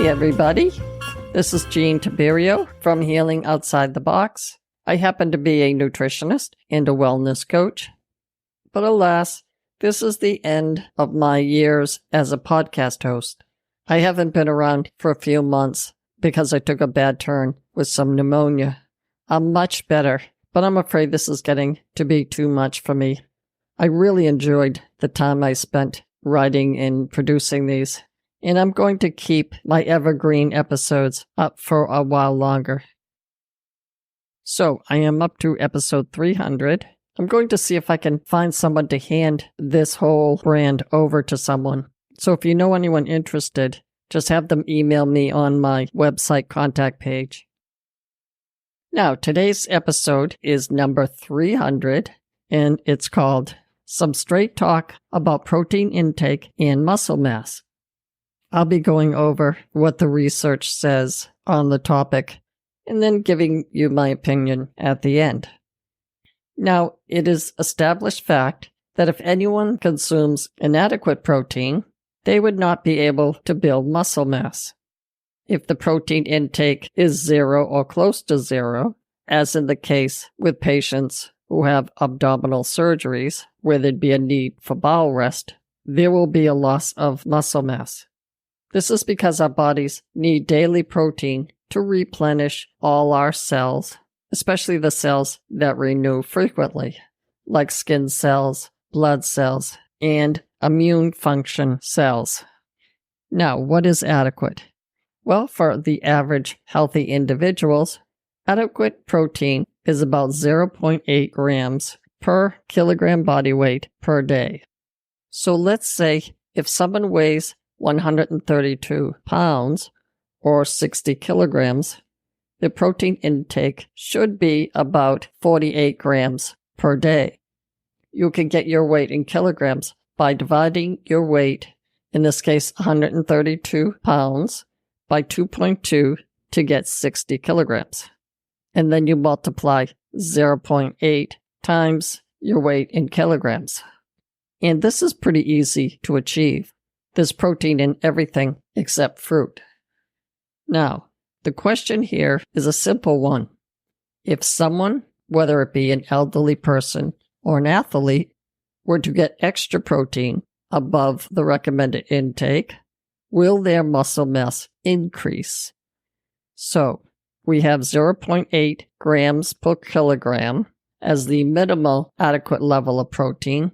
everybody. This is Jean Tiberio from Healing Outside the Box. I happen to be a nutritionist and a wellness coach. But alas, this is the end of my years as a podcast host. I haven't been around for a few months because I took a bad turn with some pneumonia. I'm much better, but I'm afraid this is getting to be too much for me. I really enjoyed the time I spent writing and producing these, and I'm going to keep my evergreen episodes up for a while longer. So I am up to episode 300. I'm going to see if I can find someone to hand this whole brand over to someone. So if you know anyone interested, just have them email me on my website contact page. Now, today's episode is number 300, and it's called Some Straight Talk About Protein Intake and Muscle Mass. I'll be going over what the research says on the topic, and then giving you my opinion at the end. Now, it is established fact that if anyone consumes inadequate protein, they would not be able to build muscle mass. If the protein intake is 0 or close to 0, as in the case with patients who have abdominal surgeries where there'd be a need for bowel rest, there will be a loss of muscle mass. This is because our bodies need daily protein to replenish all our cells, especially the cells that renew frequently, like skin cells, blood cells, and immune function cells. Now, what is adequate? Well, for the average healthy individuals, adequate protein is about 0.8 grams per kilogram body weight per day. So let's say if someone weighs 132 pounds or 60 kilograms, the protein intake should be about 48 grams per day. You can get your weight in kilograms by dividing your weight, in this case 132 pounds, by 2.2 to get 60 kilograms. And then you multiply 0.8 times your weight in kilograms. And this is pretty easy to achieve. There's protein in everything except fruit. Now, the question here is a simple one. If someone, whether it be an elderly person or an athlete, were to get extra protein above the recommended intake, will their muscle mass increase? So, we have 0.8 grams per kilogram as the minimal adequate level of protein,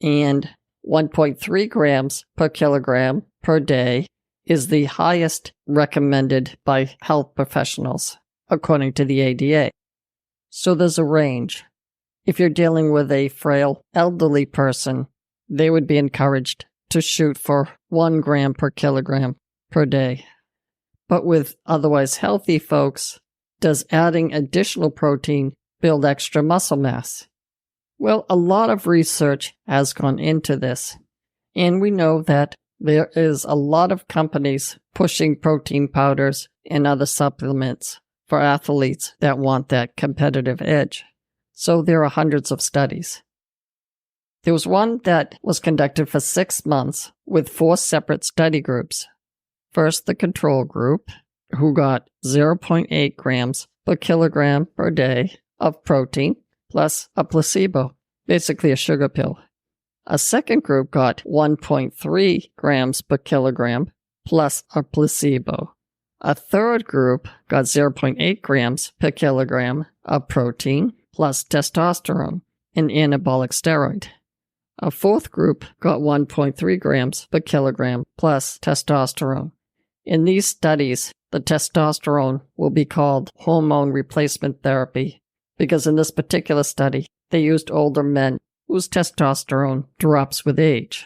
and 1.3 grams per kilogram per day is the highest recommended by health professionals, according to the ADA. So there's a range. If you're dealing with a frail elderly person, they would be encouraged to shoot for 1 gram per kilogram per day. But with otherwise healthy folks, does adding additional protein build extra muscle mass? Well, a lot of research has gone into this, and we know that there is a lot of companies pushing protein powders and other supplements for athletes that want that competitive edge. So there are hundreds of studies. There was one that was conducted for 6 months with 4 separate study groups. First, the control group, who got 0.8 grams per kilogram per day of protein, plus a placebo, basically a sugar pill. A second group got 1.3 grams per kilogram, plus a placebo. A third group got 0.8 grams per kilogram of protein, plus testosterone, an anabolic steroid. A fourth group got 1.3 grams per kilogram, plus testosterone. In these studies, the testosterone will be called hormone replacement therapy, because in this particular study, they used older men whose testosterone drops with age.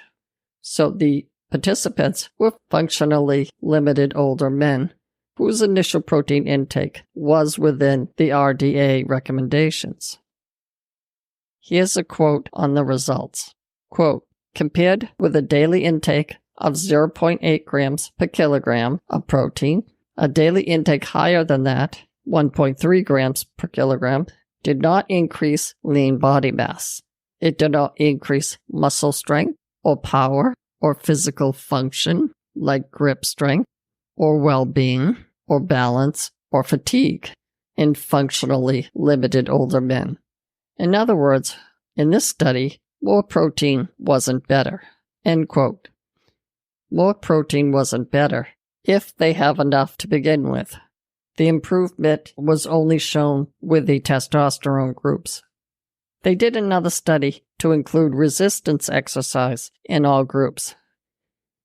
So the participants were functionally limited older men whose initial protein intake was within the RDA recommendations. Here's a quote on the results. Quote, compared with a daily intake of 0.8 grams per kilogram of protein, a daily intake higher than that, 1.3 grams per kilogram, did not increase lean body mass. It did not increase muscle strength or power or physical function like grip strength. or well-being, or balance, or fatigue in functionally limited older men. In other words, in this study, more protein wasn't better. End quote. More protein wasn't better if they have enough to begin with. The improvement was only shown with the testosterone groups. They did another study to include resistance exercise in all groups.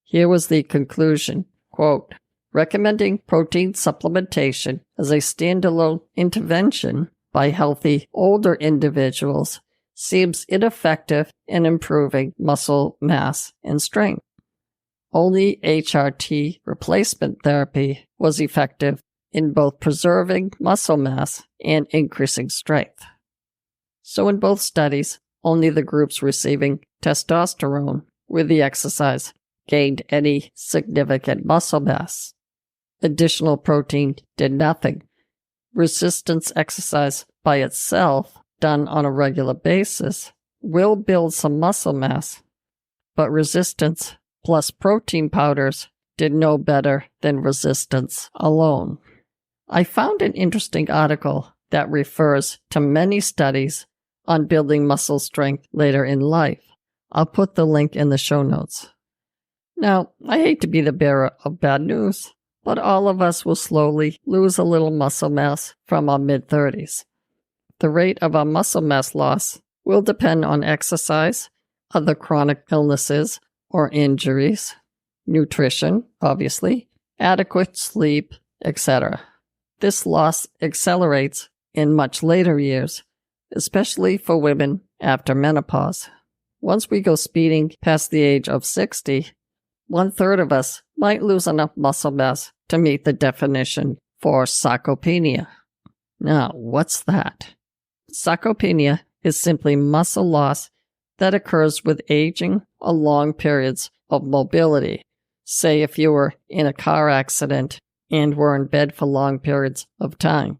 Here was the conclusion, quote, recommending protein supplementation as a standalone intervention by healthy older individuals seems ineffective in improving muscle mass and strength. Only HRT replacement therapy was effective in both preserving muscle mass and increasing strength. So in both studies, only the groups receiving testosterone with the exercise gained any significant muscle mass. Additional protein did nothing. Resistance exercise by itself, done on a regular basis, will build some muscle mass, but resistance plus protein powders did no better than resistance alone. I found an interesting article that refers to many studies on building muscle strength later in life. I'll put the link in the show notes. Now, I hate to be the bearer of bad news, but all of us will slowly lose a little muscle mass from our mid-30s. The rate of our muscle mass loss will depend on exercise, other chronic illnesses or injuries, nutrition, obviously, adequate sleep, etc. This loss accelerates in much later years, especially for women after menopause. Once we go speeding past the age of 60, 1/3 of us might lose enough muscle mass to meet the definition for sarcopenia. Now, what's that? Sarcopenia is simply muscle loss that occurs with aging or long periods of mobility. Say if you were in a car accident and were in bed for long periods of time.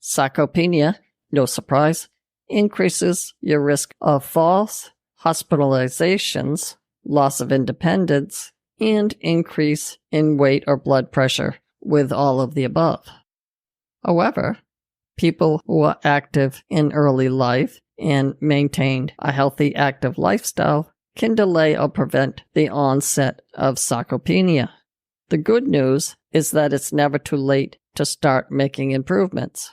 Sarcopenia, no surprise, increases your risk of falls, hospitalizations, loss of independence, and increase in weight or blood pressure with all of the above. However, people who are active in early life and maintain a healthy active lifestyle can delay or prevent the onset of sarcopenia. The good news is that it's never too late to start making improvements.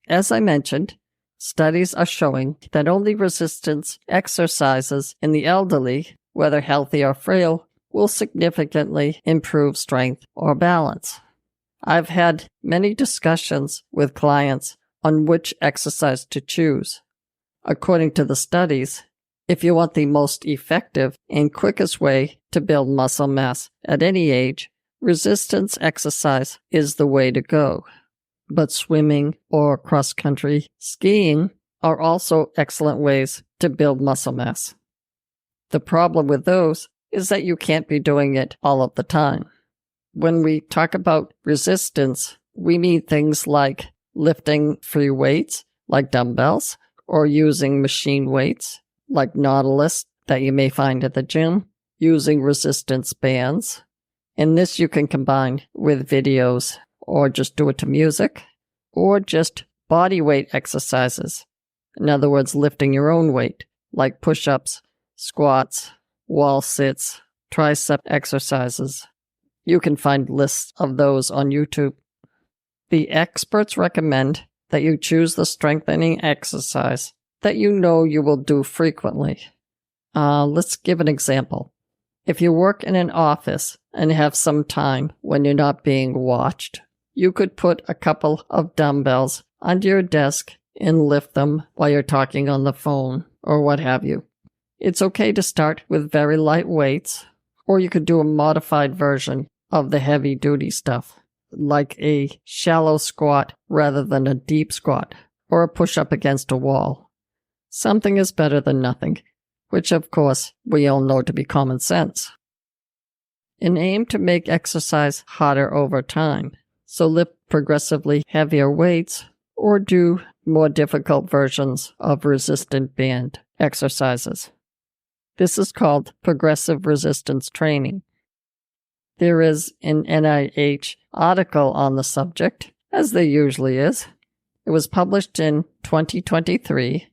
As I mentioned, studies are showing that only resistance exercises in the elderly, whether healthy or frail, will significantly improve strength or balance. I've had many discussions with clients on which exercise to choose. According to the studies, if you want the most effective and quickest way to build muscle mass at any age, resistance exercise is the way to go. But swimming or cross-country skiing are also excellent ways to build muscle mass. The problem with those is that you can't be doing it all of the time. When we talk about resistance, we mean things like lifting free weights, like dumbbells, or using machine weights, like Nautilus that you may find at the gym, using resistance bands. And this you can combine with videos, or just do it to music, or just body weight exercises. In other words, lifting your own weight, like push-ups, squats, wall sits, tricep exercises. You can find lists of those on YouTube. The experts recommend that you choose the strengthening exercise that you know you will do frequently. Let's give an example. If you work in an office and have some time when you're not being watched, you could put a couple of dumbbells under your desk and lift them while you're talking on the phone or what have you. It's okay to start with very light weights, or you could do a modified version of the heavy-duty stuff, like a shallow squat rather than a deep squat, or a push-up against a wall. Something is better than nothing, which of course we all know to be common sense. And aim to make exercise harder over time, so lift progressively heavier weights, or do more difficult versions of resistant band exercises. This is called progressive resistance training. There is an NIH article on the subject, as there usually is. It was published in 2023,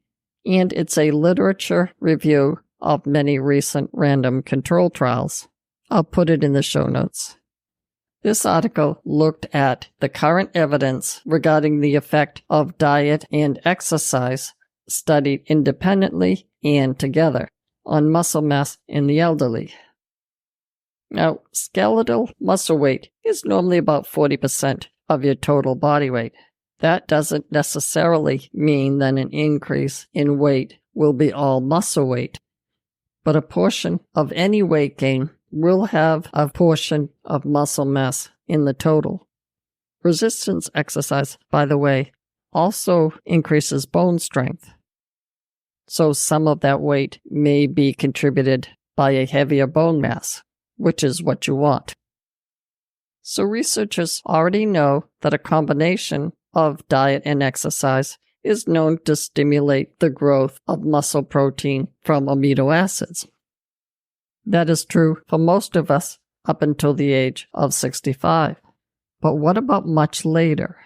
and it's a literature review of many recent random control trials. I'll put it in the show notes. This article looked at the current evidence regarding the effect of diet and exercise studied independently and together on muscle mass in the elderly. Now, skeletal muscle weight is normally about 40% of your total body weight. That doesn't necessarily mean that an increase in weight will be all muscle weight, but a portion of any weight gain will have a portion of muscle mass in the total. Resistance exercise, by the way, also increases bone strength. So some of that weight may be contributed by a heavier bone mass, which is what you want. So researchers already know that a combination of diet and exercise is known to stimulate the growth of muscle protein from amino acids. That is true for most of us up until the age of 65. But what about much later?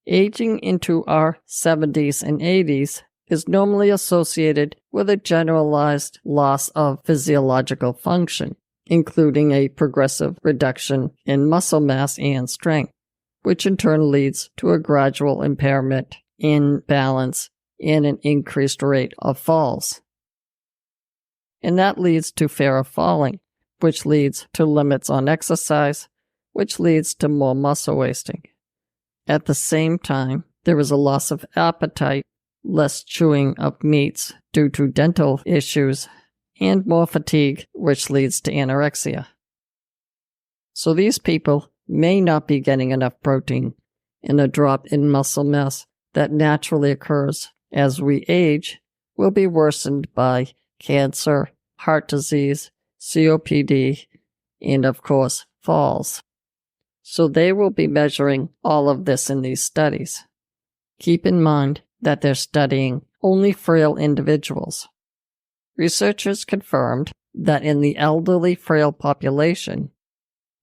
Aging into our 70s and 80s is normally associated with a generalized loss of physiological function, including a progressive reduction in muscle mass and strength, which in turn leads to a gradual impairment in balance and an increased rate of falls. And that leads to fear of falling, which leads to limits on exercise, which leads to more muscle wasting. At the same time, there is a loss of appetite, less chewing of meats due to dental issues, and more fatigue, which leads to anorexia. So these people may not be getting enough protein, and a drop in muscle mass that naturally occurs as we age will be worsened by cancer, heart disease, COPD, and of course, falls. So they will be measuring all of this in these studies. Keep in mind that they're studying only frail individuals. Researchers confirmed that in the elderly frail population,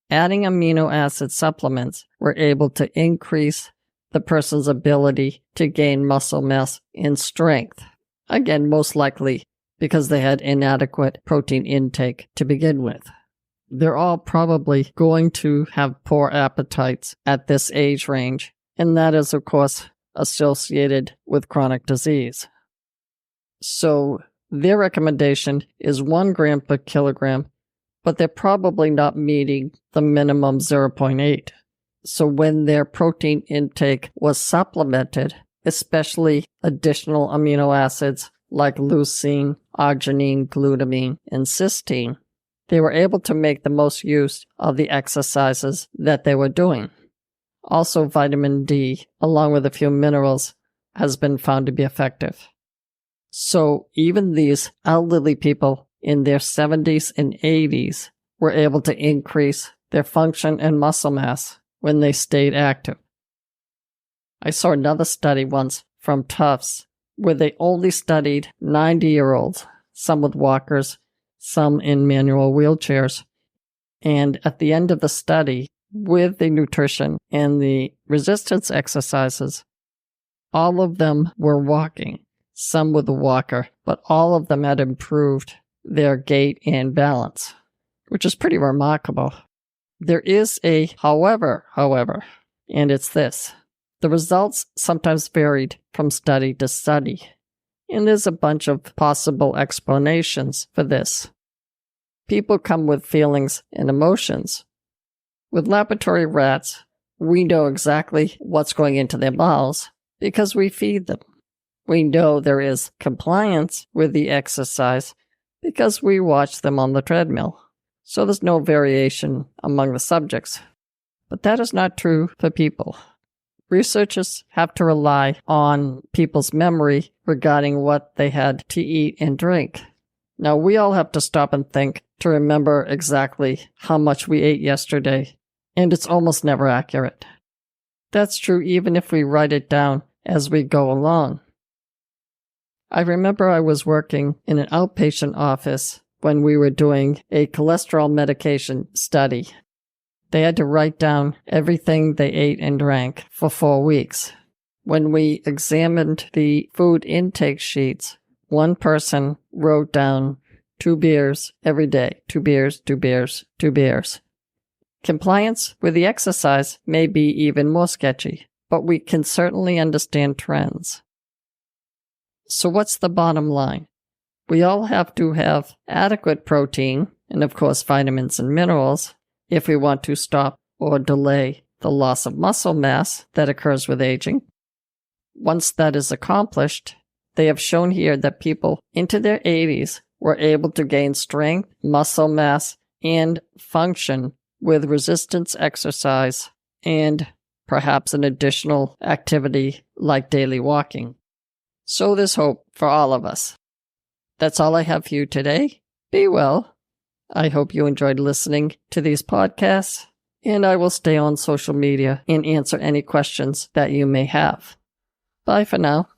adding amino acid supplements were able to increase the person's ability to gain muscle mass and strength. Again, most likely because they had inadequate protein intake to begin with. They're all probably going to have poor appetites at this age range, and that is, of course, associated with chronic disease. So their recommendation is 1 gram per kilogram, but they're probably not meeting the minimum 0.8. So when their protein intake was supplemented, especially additional amino acids like leucine, arginine, glutamine, and cysteine, they were able to make the most use of the exercises that they were doing. Also, vitamin D, along with a few minerals, has been found to be effective. So even these elderly people in their 70s and 80s were able to increase their function and muscle mass when they stayed active. I saw another study once from Tufts where they only studied 90-year-olds, some with walkers, some in manual wheelchairs. And at the end of the study, with the nutrition and the resistance exercises, all of them were walking, some with a walker, but all of them had improved their gait and balance, which is pretty remarkable. There is a however, and it's this. The results sometimes varied from study to study, and there's a bunch of possible explanations for this. People come with feelings and emotions. With laboratory rats, we know exactly what's going into their mouths because we feed them. We know there is compliance with the exercise because we watch them on the treadmill. So there's no variation among the subjects. But that is not true for people. Researchers have to rely on people's memory regarding what they had to eat and drink. Now, we all have to stop and think to remember exactly how much we ate yesterday, and it's almost never accurate. That's true even if we write it down as we go along. I remember I was working in an outpatient office when we were doing a cholesterol medication study. They had to write down everything they ate and drank for 4 weeks. When we examined the food intake sheets, one person wrote down 2 beers every day. 2 beers, 2 beers, 2 beers. Compliance with the exercise may be even more sketchy, but we can certainly understand trends. So what's the bottom line? We all have to have adequate protein, and of course vitamins and minerals, if we want to stop or delay the loss of muscle mass that occurs with aging. Once that is accomplished, they have shown here that people into their 80s were able to gain strength, muscle mass, and function with resistance exercise and perhaps an additional activity like daily walking. So there's hope for all of us. That's all I have for you today. Be well. I hope you enjoyed listening to these podcasts, and I will stay on social media and answer any questions that you may have. Bye for now.